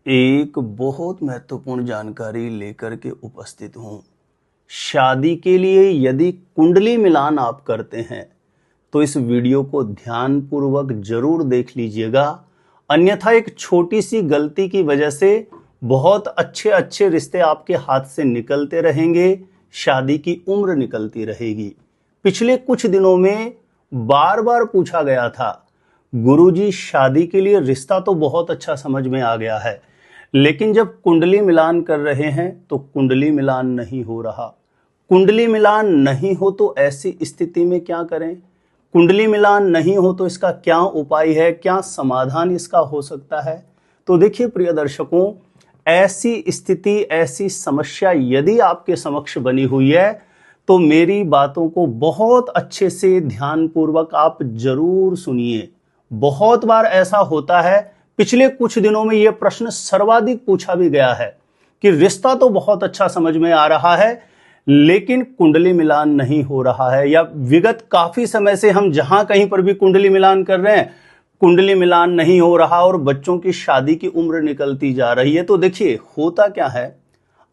एक बहुत महत्वपूर्ण जानकारी लेकर के उपस्थित हूँ। शादी के लिए यदि कुंडली मिलान आप करते हैं तो इस वीडियो को ध्यानपूर्वक जरूर देख लीजिएगा, अन्यथा एक छोटी सी गलती की वजह से बहुत अच्छे अच्छे रिश्ते आपके हाथ से निकलते रहेंगे, शादी की उम्र निकलती रहेगी। पिछले कुछ दिनों में बार बार पूछा गया था, गुरुजी शादी के लिए रिश्ता तो बहुत अच्छा समझ में आ गया है, लेकिन जब कुंडली मिलान कर रहे हैं तो कुंडली मिलान नहीं हो रहा। कुंडली मिलान नहीं हो तो ऐसी स्थिति में क्या करें? कुंडली मिलान नहीं हो तो इसका क्या उपाय है, क्या समाधान इसका हो सकता है? तो देखिए प्रिय दर्शकों, ऐसी स्थिति, ऐसी समस्या यदि आपके समक्ष बनी हुई है तो मेरी बातों को बहुत अच्छे से ध्यानपूर्वक आप जरूर सुनिए। बहुत बार ऐसा होता है, पिछले कुछ दिनों में यह प्रश्न सर्वाधिक पूछा भी गया है कि रिश्ता तो बहुत अच्छा समझ में आ रहा है लेकिन कुंडली मिलान नहीं हो रहा है, या विगत काफी समय से हम जहां कहीं पर भी कुंडली मिलान कर रहे हैं कुंडली मिलान नहीं हो रहा और बच्चों की शादी की उम्र निकलती जा रही है। तो देखिए होता क्या है,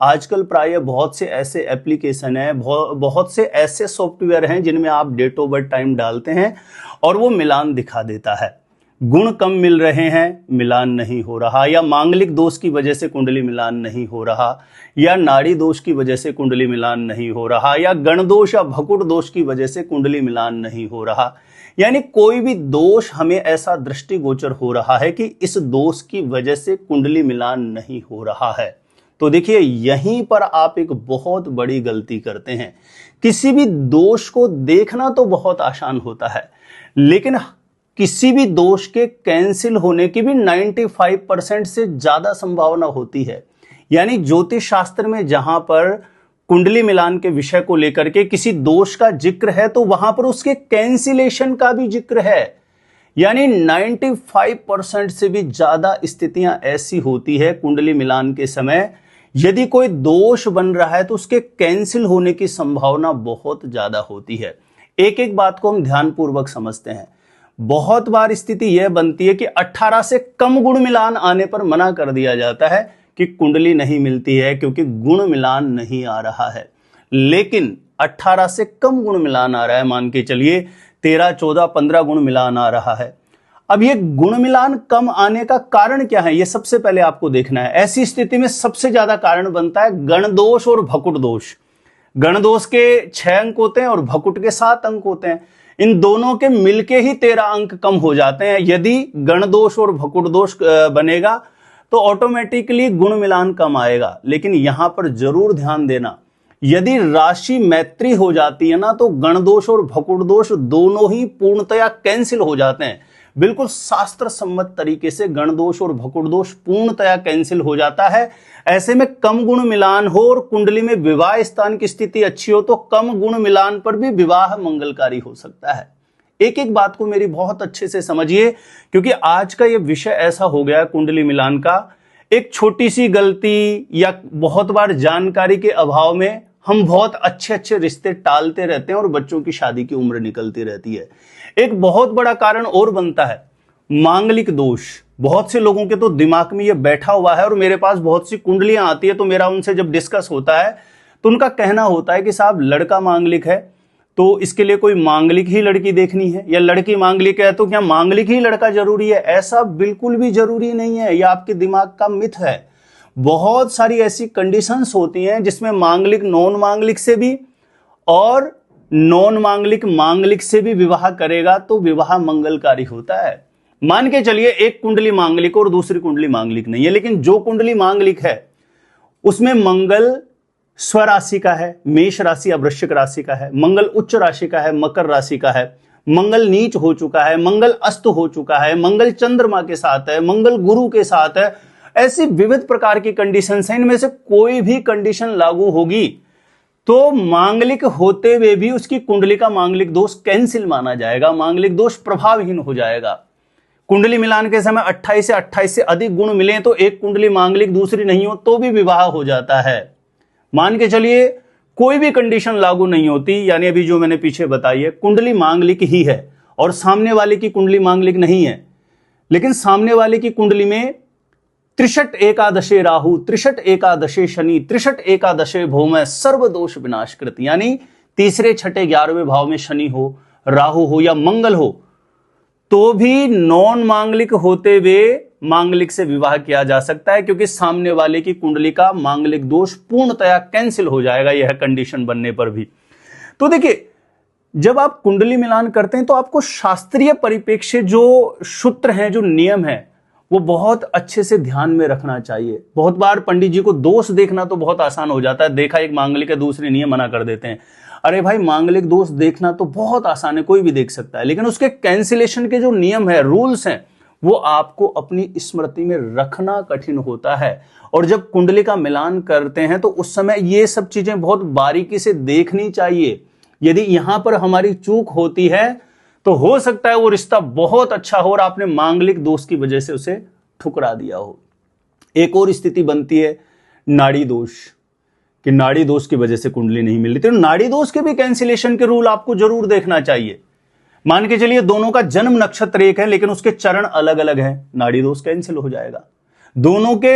आजकल प्राय बहुत से ऐसे एप्लीकेशन हैं, बहुत से ऐसे सॉफ्टवेयर हैं जिनमें आप डेट ऑफ बर्थ टाइम डालते हैं और वो मिलान दिखा देता है। गुण कम मिल रहे हैं, मिलान नहीं हो रहा, या मांगलिक दोष की वजह से कुंडली मिलान नहीं हो रहा, या नाड़ी दोष की वजह से कुंडली मिलान नहीं हो रहा, या गण दोष या भकुट दोष की वजह से कुंडली मिलान नहीं हो रहा। यानी कोई भी दोष हमें ऐसा दृष्टिगोचर हो रहा है कि इस दोष की वजह से कुंडली मिलान नहीं हो रहा है। तो देखिए यहीं पर आप एक बहुत बड़ी गलती करते हैं। किसी भी दोष को देखना तो बहुत आसान होता है, लेकिन किसी भी दोष के कैंसिल होने की भी 95% से ज्यादा संभावना होती है। यानी ज्योतिष शास्त्र में जहां पर कुंडली मिलान के विषय को लेकर के किसी दोष का जिक्र है तो वहां पर उसके कैंसिलेशन का भी जिक्र है। यानी 95% से भी ज्यादा स्थितियां ऐसी होती है कुंडली मिलान के समय, यदि कोई दोष बन रहा है तो उसके कैंसिल होने की संभावना बहुत ज्यादा होती है। एक एक बात को हम ध्यानपूर्वक समझते हैं। बहुत बार स्थिति यह बनती है कि 18 से कम गुण मिलान आने पर मना कर दिया जाता है कि कुंडली नहीं मिलती है क्योंकि गुण मिलान नहीं आ रहा है। लेकिन 18 से कम गुण मिलान आ रहा है, मान के चलिए 13, 14, 15 गुण मिलान आ रहा है। अब ये गुण मिलान कम आने का कारण क्या है, ये सबसे पहले आपको देखना है। ऐसी स्थिति में सबसे ज्यादा कारण बनता है गण दोष और भकुट दोष। गण दोष के 6 अंक होते हैं और भकुट के 7 अंक होते हैं। इन दोनों के मिलके ही 13 अंक कम हो जाते हैं। यदि गण दोष और भकुट दोष बनेगा तो ऑटोमेटिकली गुण मिलान कम आएगा। लेकिन यहां पर जरूर ध्यान देना, यदि राशि मैत्री हो जाती है ना तो गण दोष और भकुट दोष दोनों ही पूर्णतया कैंसिल हो जाते हैं। बिल्कुल शास्त्र सम्मत तरीके से गण दोष और भकुट दोष पूर्णतया कैंसिल हो जाता है। ऐसे में कम गुण मिलान हो और कुंडली में विवाह स्थान की स्थिति अच्छी हो तो कम गुण मिलान पर भी विवाह मंगलकारी हो सकता है। एक एक बात को मेरी बहुत अच्छे से समझिए, क्योंकि आज का यह विषय ऐसा हो गया है कुंडली मिलान का। एक छोटी सी गलती या बहुत बार जानकारी के अभाव में हम बहुत अच्छे अच्छे रिश्ते टालते रहते हैं और बच्चों की शादी की उम्र निकलती रहती है। एक बहुत बड़ा कारण और बनता है मांगलिक दोष। बहुत से लोगों के तो दिमाग में ये बैठा हुआ है और मेरे पास बहुत सी कुंडलियां आती है तो मेरा उनसे जब डिस्कस होता है तो उनका कहना होता है कि साहब लड़का मांगलिक है तो इसके लिए कोई मांगलिक ही लड़की देखनी है, या लड़की मांगलिक है तो क्या मांगलिक ही लड़का जरूरी है? ऐसा बिल्कुल भी जरूरी नहीं है, यह आपके दिमाग का मिथ है। बहुत सारी ऐसी कंडीशंस होती हैं जिसमें मांगलिक नॉन मांगलिक से भी और नॉन मांगलिक मांगलिक से भी विवाह करेगा तो विवाह मंगलकारी होता है। मान के चलिए एक कुंडली मांगलिक और दूसरी कुंडली मांगलिक नहीं है, लेकिन जो कुंडली मांगलिक है उसमें मंगल स्वराशि का है, मेष राशि या वृश्चिक राशि का है, मंगल उच्च राशि का है, मकर राशि का है, मंगल नीच हो चुका है, मंगल अस्त हो चुका है, मंगल चंद्रमा के साथ है, मंगल गुरु के साथ है। ऐसी विविध प्रकार की कंडीशंस हैं, इनमें से कोई भी कंडीशन लागू होगी तो मांगलिक होते हुए भी उसकी कुंडली का मांगलिक दोष कैंसिल माना जाएगा, मांगलिक दोष प्रभावहीन हो जाएगा। कुंडली मिलान के समय 28 से अधिक गुण मिले तो एक कुंडली मांगलिक दूसरी नहीं हो तो भी विवाह हो जाता है। मान के चलिए कोई भी कंडीशन लागू नहीं होती, यानी अभी जो मैंने पीछे बताई है कुंडली मांगलिक ही है और सामने वाले की कुंडली मांगलिक नहीं है, लेकिन सामने वाले की कुंडली में त्रिषट एकादशे राहु, त्रिषट एकादशे शनि, त्रिषट एकादशे भौम, सर्व दोष विनाशकृत। यानी तीसरे, छठे, 11वें भाव में शनि हो, राहु हो या मंगल हो तो भी नॉन मांगलिक होते हुए मांगलिक से विवाह किया जा सकता है, क्योंकि सामने वाले की कुंडली का मांगलिक दोष पूर्णतया कैंसिल हो जाएगा यह कंडीशन बनने पर भी। तो देखिए, जब आप कुंडली मिलान करते हैं तो आपको शास्त्रीय परिप्रेक्ष्य जो सूत्र हैं, जो नियम है, वो बहुत अच्छे से ध्यान में रखना चाहिए। बहुत बार पंडित जी को दोष देखना तो बहुत आसान हो जाता है, देखा एक मांगलिक है, दूसरे नियम मना कर देते हैं। अरे भाई, मांगलिक दोष देखना तो बहुत आसान है, कोई भी देख सकता है, लेकिन उसके कैंसिलेशन के जो नियम है, रूल्स हैं, वो आपको अपनी स्मृति में रखना कठिन होता है। और जब कुंडली का मिलान करते हैं तो उस समय ये सब चीजें बहुत बारीकी से देखनी चाहिए। यदि यहां पर हमारी चूक होती है तो हो सकता है वो रिश्ता बहुत अच्छा हो और आपने मांगलिक दोष की वजह से उसे ठुकरा दिया हो। एक और स्थिति बनती है नाड़ी दोष, कि नाड़ी दोष की वजह से कुंडली नहीं मिल रही, तो नाड़ी दोष के भी कैंसिलेशन के रूल आपको जरूर देखना चाहिए। मान के चलिए दोनों का जन्म नक्षत्र एक है लेकिन उसके चरण अलग अलग हैं, नाड़ी दोष कैंसिल हो जाएगा। दोनों के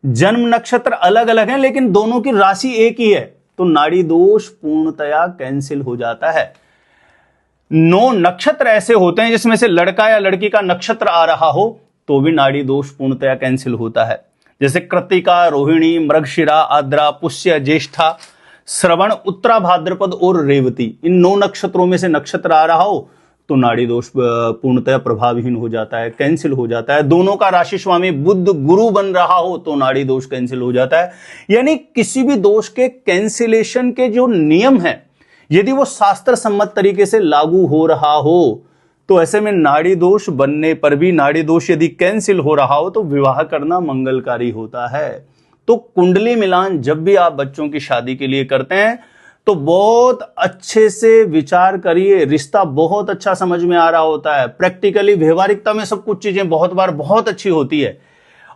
जन्म नक्षत्र अलग अलग हैं लेकिन दोनों की राशि एक ही है, तो नाड़ी दोष पूर्णतया कैंसिल हो जाता है। 9 नक्षत्र ऐसे होते हैं जिसमें से लड़का या लड़की का नक्षत्र आ रहा हो तो भी नाड़ी दोष पूर्णतया कैंसिल होता है। जैसे कृत्तिका, रोहिणी, मृगशिरा, आद्रा, पुष्य, ज्येष्ठा, श्रवण, उत्तरा, भाद्रपद और रेवती, इन 9 नक्षत्रों में से नक्षत्र आ रहा हो तो नाड़ी दोष पूर्णतया प्रभावहीन हो जाता है, कैंसिल हो जाता है। दोनों का राशि स्वामी बुध गुरु बन रहा हो तो नाड़ी दोष कैंसिल हो जाता है। यानी किसी भी दोष के कैंसिलेशन के जो नियम हैं, यदि वो शास्त्र सम्मत तरीके से लागू हो रहा हो तो ऐसे में नाड़ी दोष बनने पर भी, नाड़ी दोष यदि कैंसिल हो रहा हो तो विवाह करना मंगलकारी होता है। तो कुंडली मिलान जब भी आप बच्चों की शादी के लिए करते हैं तो बहुत अच्छे से विचार करिए, रिश्ता बहुत अच्छा समझ में आ रहा होता है। प्रैक्टिकली, व्यवहारिकता में सब कुछ चीजें बहुत बार बहुत अच्छी होती है।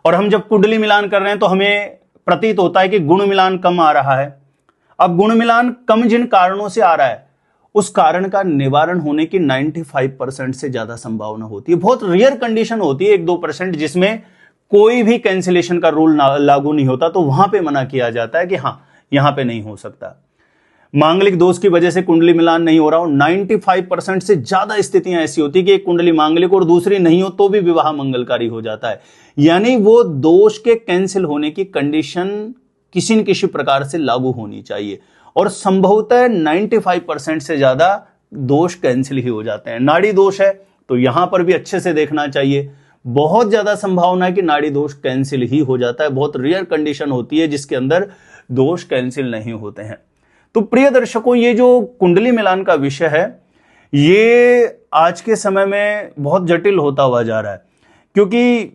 और हम जब कुंडली मिलान कर रहे हैं तो हमें प्रतीत होता है कि गुण मिलान कम आ रहा है। अब गुण मिलान कम जिन कारणों से आ रहा है, उस कारण का निवारण होने की 95% से ज्यादा संभावना होती है। बहुत रेयर कंडीशन होती है 1-2% जिसमें कोई भी कैंसिलेशन का रूल लागू नहीं होता, तो वहां पे मना किया जाता है कि हाँ, यहां पे नहीं हो सकता। मांगलिक दोष की वजह से कुंडली मिलान नहीं हो रहा हो, 95% से ज्यादा स्थितियां ऐसी होती है कि एक कुंडली मांगलिक और दूसरी नहीं हो तो भी विवाह मंगलकारी हो जाता है। यानी वो दोष के कैंसिल होने की कंडीशन किसी न किसी प्रकार से लागू होनी चाहिए, और संभवतः 95% से ज्यादा दोष कैंसिल ही हो जाते हैं। नाड़ी दोष है तो यहां पर भी अच्छे से देखना चाहिए, बहुत ज्यादा संभावना है कि नाड़ी दोष कैंसिल ही हो जाता है। बहुत रेयर कंडीशन होती है जिसके अंदर दोष कैंसिल नहीं होते हैं। तो प्रिय दर्शकों, ये जो कुंडली मिलान का विषय है ये आज के समय में बहुत जटिल होता हुआ जा रहा है, क्योंकि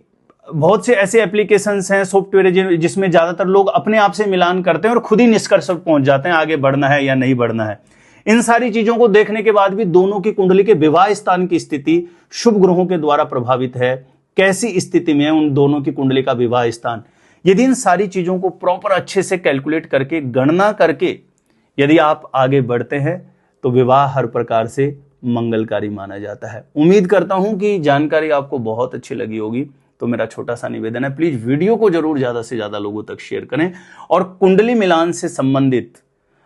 बहुत से ऐसे एप्लीकेशंस हैं, सॉफ्टवेयर जिसमें ज्यादातर लोग अपने आप से मिलान करते हैं और खुद ही निष्कर्ष पर पहुंच जाते हैं आगे बढ़ना है या नहीं बढ़ना है। इन सारी चीजों को देखने के बाद भी दोनों की कुंडली के विवाह स्थान की स्थिति शुभ ग्रहों के द्वारा प्रभावित है, कैसी स्थिति में है उन दोनों की कुंडली का विवाह स्थान, यदि इन सारी चीजों को प्रॉपर अच्छे से कैलकुलेट करके, गणना करके यदि आप आगे बढ़ते हैं तो विवाह हर प्रकार से मंगलकारी माना जाता है। उम्मीद करता हूं कि जानकारी आपको बहुत अच्छी लगी होगी। तो मेरा छोटा सा निवेदन है, प्लीज वीडियो को जरूर ज्यादा से ज्यादा लोगों तक शेयर करें। और कुंडली मिलान से संबंधित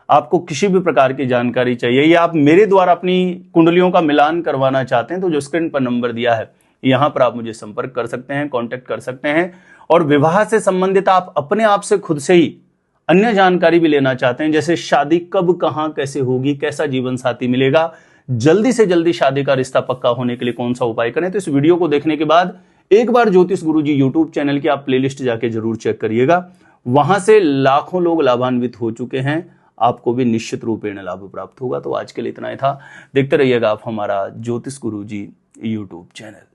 आपको किसी भी प्रकार की जानकारी चाहिए या आप मेरे द्वारा अपनी कुंडलियों का मिलान करवाना चाहते हैं तो जो स्क्रीन पर नंबर दिया है यहां पर आप मुझे संपर्क कर सकते हैं, कांटेक्ट कर सकते हैं। और विवाह से संबंधित आप अपने आप से खुद से ही अन्य जानकारी भी लेना चाहते हैं, जैसे शादी कब, कहां, कैसे होगी, कैसा जीवन साथी मिलेगा, जल्दी से जल्दी शादी का रिश्ता पक्का होने के लिए कौन सा उपाय करें, तो इस वीडियो को देखने के बाद एक बार ज्योतिष गुरुजी यूट्यूब चैनल की आप प्लेलिस्ट जाके जरूर चेक करिएगा। वहां से लाखों लोग लाभान्वित हो चुके हैं, आपको भी निश्चित रूपेण लाभ प्राप्त होगा। तो आज के लिए इतना ही था। देखते रहिएगा आप हमारा ज्योतिष गुरुजी यूट्यूब चैनल।